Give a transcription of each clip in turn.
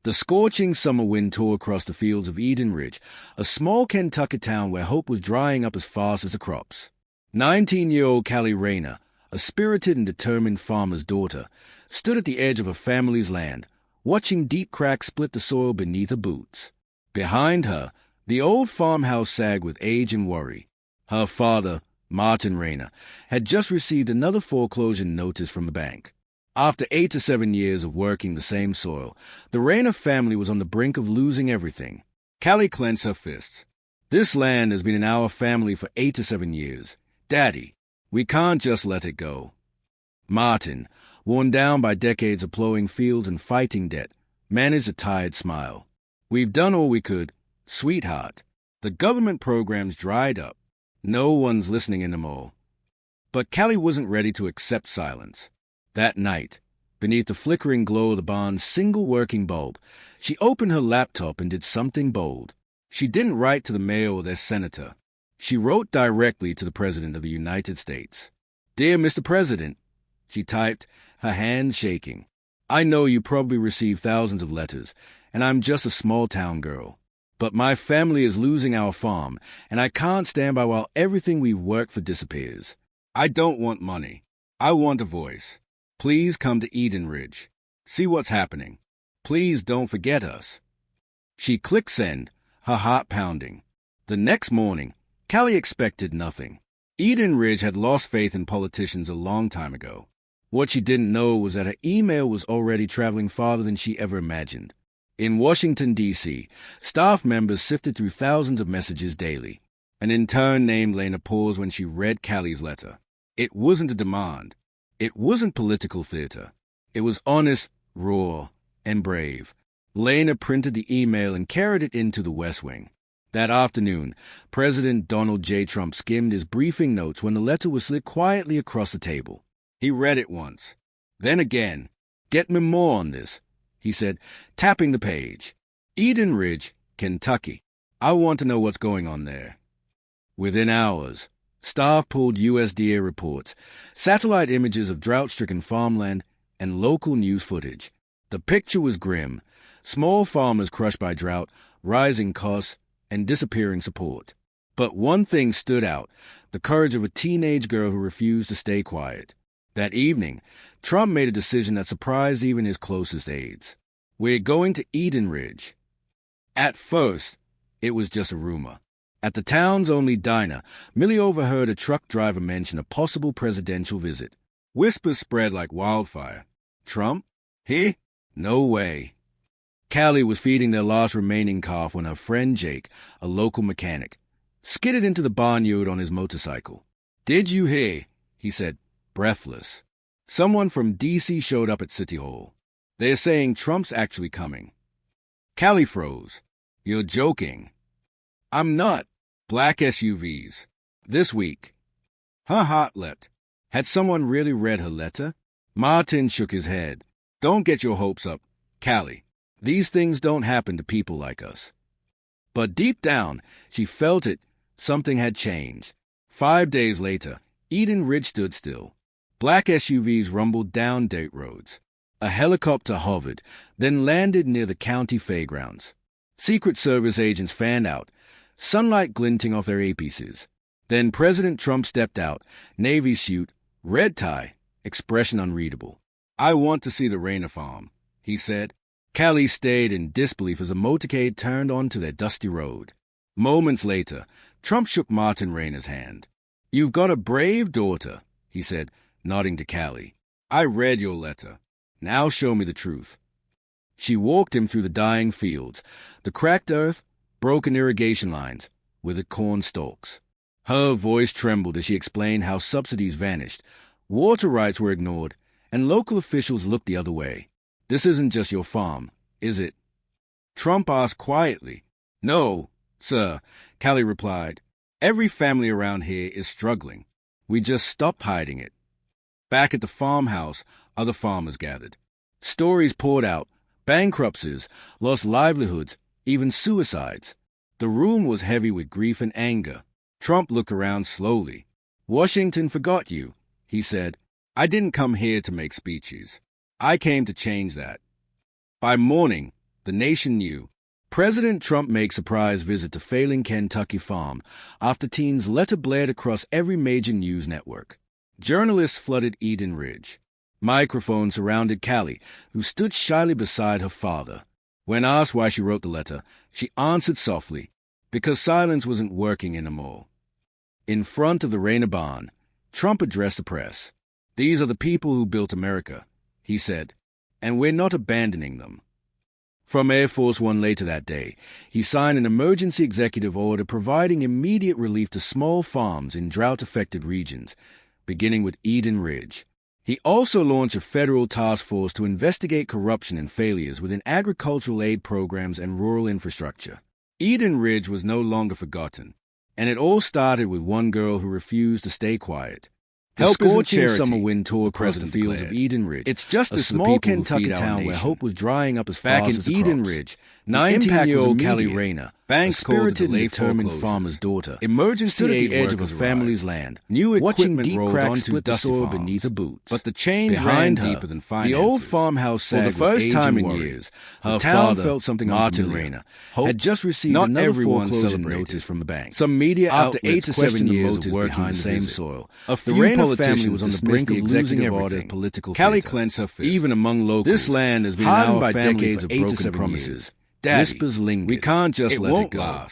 The scorching summer wind tore across the fields of Eden Ridge, a small Kentucky town where hope was drying up as fast as the crops. 19-year-old Callie Rayner, a spirited and determined farmer's daughter, stood at the edge of her family's land, watching deep cracks split the soil beneath her boots. Behind her, the old farmhouse sagged with age and worry. Her father, Martin Rayner, had just received another foreclosure notice from the bank. After 8 to 7 years of working the same soil, the Rayner family was on the brink of losing everything. Callie clenched her fists. This land has been in our family for 8 to 7 years. Daddy, we can't just let it go. Martin, worn down by decades of plowing fields and fighting debt, managed a tired smile. We've done all we could, sweetheart. The government programs dried up. No one's listening anymore. But Callie wasn't ready to accept silence. That night, beneath the flickering glow of the barn's single working bulb, she opened her laptop and did something bold. She didn't write to the mayor or their senator. She wrote directly to the President of the United States. "Dear Mr. President," she typed, her hands shaking. "I know you probably receive thousands of letters, and I'm just a small-town girl. But my family is losing our farm, and I can't stand by while everything we've worked for disappears. I don't want money. I want a voice. Please come to Eden Ridge. See what's happening. Please don't forget us." She clicked send, her heart pounding. The next morning, Callie expected nothing. Eden Ridge had lost faith in politicians a long time ago. What she didn't know was that her email was already traveling farther than she ever imagined. In Washington, D.C., staff members sifted through thousands of messages daily. An intern named Lena paused when she read Callie's letter. It wasn't a demand. It wasn't political theater. It was honest, raw, and brave. Lena printed the email and carried it into the West Wing. That afternoon, President Donald J. Trump skimmed his briefing notes when the letter was slid quietly across the table. He read it once. Then again. "Get me more on this," he said, tapping the page. "Eden Ridge, Kentucky. I want to know what's going on there." Within hours, staff pulled USDA reports, satellite images of drought-stricken farmland, and local news footage. The picture was grim. Small farmers crushed by drought, rising costs, and disappearing support. But one thing stood out, the courage of a teenage girl who refused to stay quiet. That evening, Trump made a decision that surprised even his closest aides. "We're going to Eden Ridge." At first, it was just a rumor. At the town's only diner, Millie overheard a truck driver mention a possible presidential visit. Whispers spread like wildfire. Trump? He? No way. Callie was feeding their last remaining calf when her friend Jake, a local mechanic, skidded into the barnyard on his motorcycle. "Did you hear?" he said, breathless. "Someone from D.C. showed up at City Hall. They're saying Trump's actually coming." Callie froze. "You're joking." "I'm not. Black SUVs. This week." Her heart leapt. Had someone really read her letter? Martin shook his head. "Don't get your hopes up, Callie. These things don't happen to people like us." But deep down, she felt it. Something had changed. 5 days later, Eden Ridge stood still. Black SUVs rumbled down dirt roads. A helicopter hovered, then landed near the county fairgrounds. Secret Service agents fanned out, sunlight glinting off their earpieces. Then President Trump stepped out, navy suit, red tie, expression unreadable. "I want to see the Rayner farm," he said. Callie stayed in disbelief as a motorcade turned onto their dusty road. Moments later, Trump shook Martin Rayner's hand. "You've got a brave daughter," he said, nodding to Callie. "I read your letter. Now show me the truth." She walked him through the dying fields, the cracked earth, broken irrigation lines, withered corn stalks. Her voice trembled as she explained how subsidies vanished, water rights were ignored, and local officials looked the other way. "This isn't just your farm, is it?" Trump asked quietly. "No, sir," Callie replied. "Every family around here is struggling. We just stopped hiding it." Back at the farmhouse, other farmers gathered. Stories poured out, bankruptcies, lost livelihoods, even suicides. The room was heavy with grief and anger. Trump looked around slowly. "Washington forgot you," he said. "I didn't come here to make speeches. I came to change that." By morning, The nation knew. President Trump makes surprise visit to failing Kentucky farm after teens letter blared across every major news network. Journalists flooded Eden Ridge. Microphones surrounded Callie, who stood shyly beside her father. When asked why she wrote the letter, she answered softly, because silence wasn't working anymore. In front of the Rayner barn, Trump addressed the press. "These are the people who built America," he said, "and we're not abandoning them." From Air Force One later that day, he signed an emergency executive order providing immediate relief to small farms in drought-affected regions, beginning with Eden Ridge. He also launched a federal task force to investigate corruption and failures within agricultural aid programs and rural infrastructure. Eden Ridge was no longer forgotten, and it all started with one girl who refused to stay quiet. The scorching summer wind tore across the fields of Eden Ridge. It's just a small Kentucky town where hope was drying up as fast as the crops. Back in Eden Ridge, 19-year-old Callie Rayner, a spirited and determined farmer's daughter, stood at the edge of her family's land, watching deep cracks split the soil beneath her boots. But the change ran deeper than finances. The old farmhouse sagged. For the first time in years, her town felt something unfamiliar. Had just received another foreclosure notice from the bank. Some media outlets after 8 to 7 years of working the same soil. A few family was on the brink of losing everything. Callie clenched her fist. Even among locals, this land has been hardened by decades of broken promises. Whispers lingered. We can't just let it go.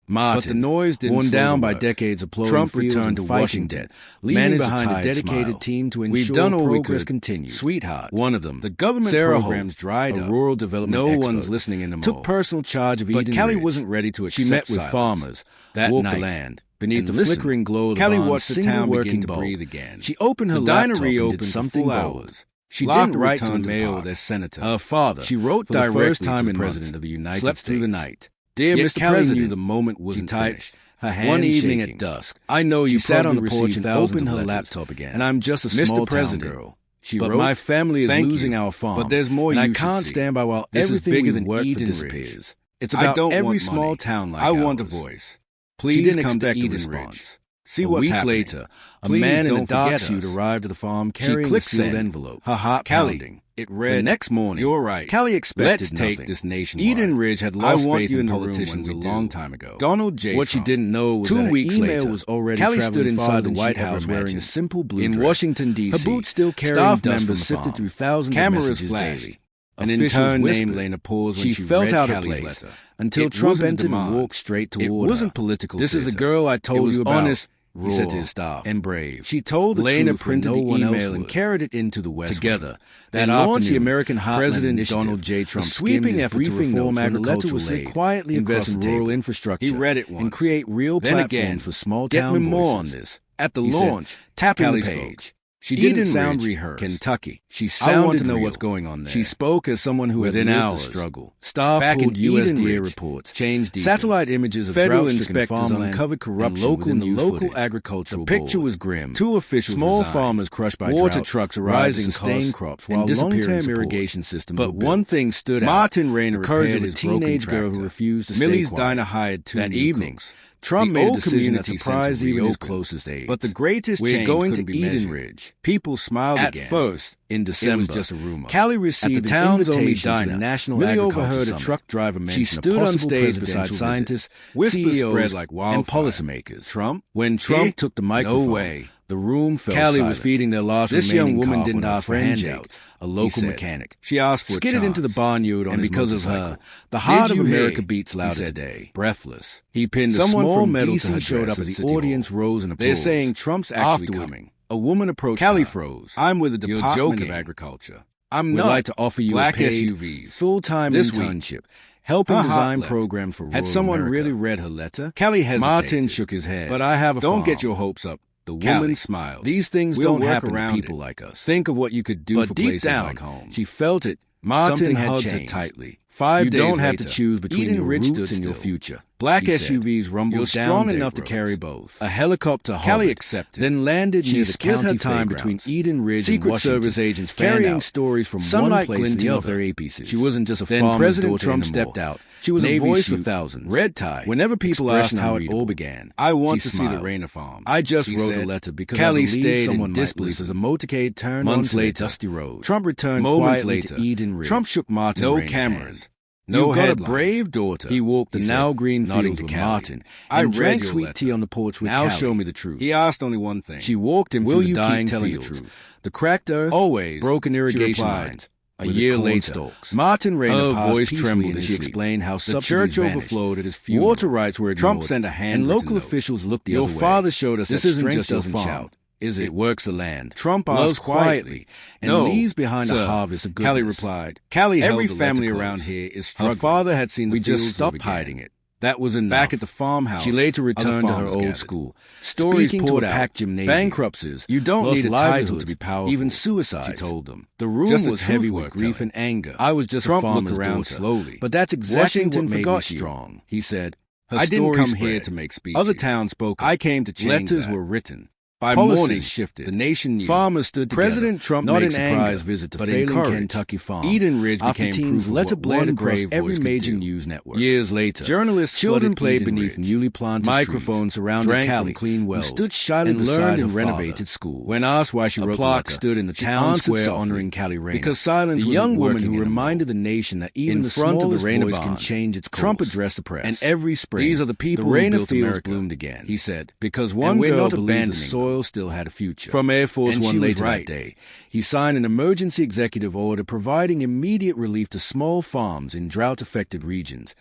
Martin, but the noise didn't worn down by decades of plowing Trump returned to Washington, leaving behind a dedicated team to ensure we've done all progress continues. Sweetheart, one of them, the government Sarah programs dried up. Rural development no one's listening anymore. Took personal charge of Eden Ridge. But Callie wasn't ready to accept. She met with farmers that walked the land. Beneath the flickering glow of the Callie watched the town begin to breathe again. She opened her laptop and did something bold. She didn't write to the mail or their senator. Her father. She wrote directly to the President of the United States. Slept through the night. Dear Mr. President, knew the moment wasn't finished. Her hand one evening shaking. At dusk, I know you sat on the porch and opened her laptop again. And I'm just a small town girl. She wrote, my family is losing our farm. But there's more and I can't stand by while everything bigger than Eden disappears. It's about every small town like ours. I want a voice. Please come to Eden Ridge. See what's happening. A week later, a man in a dark suit arrived at the farm carrying a sealed envelope. Her heart pounding. It read, the next morning, you're right. Callie expected nothing. Take this nation. Eden Ridge had lost faith in politicians a long time ago. Donald J. What Trump. She didn't know was 2 weeks later, email was already Callie stood inside the White House wearing a simple blue dress. In Washington, D.C., her boots still carrying staff members sifted through thousands of messages daily. An intern named Lena paused when she felt out of place until Trump entered and walked straight toward her. It wasn't political. This is the girl I told you about. Honest, he said to his staff, and brave. She told Lena printed the email and carried it into the West together. That launched the American Heartland President Donald J. Trump sweeping effort to reform agricultural aid, quietly invest in rural infrastructure. He read it once, and create real platforms for small town voices. Get me more on this. At the launch, tapping the page. She didn't sound rehearsed. Kentucky. She sounded I want to know what's going on there. She spoke as someone who had lived the struggle. Staff pulled USDA reports, changed satellite images of federal inspectors uncovered corruption within the local agricultural board. The picture was grim. 2 officials small farmers crushed by water trucks rising sustained crops while long-term irrigation systems were built. But one thing stood out. Martin Rayner repaired a teenage girl who refused to stay quiet. Millie's diner hired 2 that evening. Trump made a decision that surprised even his closest aides. But the greatest change going to Eden Ridge. People smiled again. At first, in December, it was just a rumor. Callie received an invitation to the National Agriculture Summit. A truck driver mention she stood on stage beside scientists, CEOs, like and policymakers. Trump? When Trump took the microphone, no way. The room fell silent. Callie was feeding their last remaining This young woman didn't ask for handouts. A local mechanic. She asked for a skidded into the barnyard on and because of her, the heart of America beats louder today. Breathless. He pinned a small medal to her showed up as the audience rose in applause. They're saying Trump's actually coming. A woman approached Callie froze. I'm with the Department of Agriculture. I'm not. We'd like to offer you black a paid, SUVs. Full-time internship. Helping design programs for rural Had someone America. Really read her letter? Callie hesitated. Martin shook his head. But I have a Don't get your hopes up. The woman smiled. These things don't happen to people like us. Think of what you could do for places like home. She felt it. Martin hugged her tightly. 5 days later, you don't have to choose between your roots and your future. Black SUVs rumbled You're strong enough to carry both. A helicopter hovered, accepted, then landed near the county time between Eden Ridge and Washington. Secret Service agents carrying stories from one place to the other. She wasn't just a farmer's daughter President Trump stepped out. She was a voice for thousands. Red tie. Whenever people asked how it all began, I want to see the Rayner farm. I just wrote a letter because Callie stayed someone in disbelief as a motorcade turned onto a dusty road. Trump returned quietly to Eden Ridge. Trump shook Martin. No cameras. No You've got a headlines. brave daughter. He walked the he now said, green nodding fields to with Callie. Martin. I and read drank your sweet letter. tea on the porch with Now Callie. show me the truth. He asked only one thing. She walked him Will through you the dying keep telling fields. the truth? The cracked earth, Always. broken irrigation She replied, lines. A With year corn later, stalks. Martin Rayner Her passed voice peacefully trembled in as his she sleep. explained how The subsidies church vanished. overflowed at his funeral. Water rights were ignored. Trump sent a and handwritten local note. officials looked the Your other way. father showed us This that isn't strength just your doesn't farm, shout. is it? It works the land. Trump loves asked quietly and no, leaves behind sir. a harvest of goodness. Callie replied. Callie Every held the family letter around close. here is Her struggling. father had seen the We just fields stopped live again. hiding it. That was enough. Back at the farmhouse, She later returned to her other farmers old gathered. school. Stories Speaking poured to a out. packed gymnasium. Bankruptcies. You don't lost need a title livelihoods, to be powerful. even suicides. She told them. The room Just the was truth heavy worth with grief telling. and anger. I was just Trump a farmer's looked around daughter. slowly. But that's exactly Washington what made forgot me you. strong. He said, Her I didn't story come spread. here to make speeches. Other towns spoke. I came to change Letters that. were written. By Policies morning, shifted. the nation knew. Farmers stood together. President Trump not made in surprise anger, visit to but failing encouraged. Kentucky farm. Eden Ridge After became teens proof of letter what bled one across brave every voice could major do. news network. Years later, Journalists children flooded played Eden beneath Ridge. newly planted Microphones trees, surrounded drank Callie, from clean wells, who stood shyly and beside learned her in father. renovated schools. When asked why she a wrote the plaque letter, stood in the she town answered square softly, honoring Callie Rayner, because silence the wasn't young woman working who anymore. reminded the nation that even In the front of the smallest Rayner voice can barn, change its course. Trump addressed the press. And every spring, These are the people the who Rayner built fields America, bloomed again. he said, because and one we're girl not believed the abandoning soil them. still had a future. From Air Force And One she was later right. that day, he signed an emergency executive order providing immediate relief to small farms in drought-affected regions,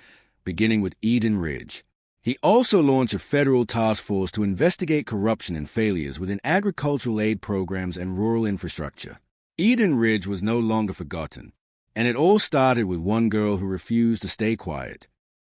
beginning with Eden Ridge. He also launched a federal task force to investigate corruption and failures within agricultural aid programs and rural infrastructure. Eden Ridge was no longer forgotten, and it all started with one girl who refused to stay quiet.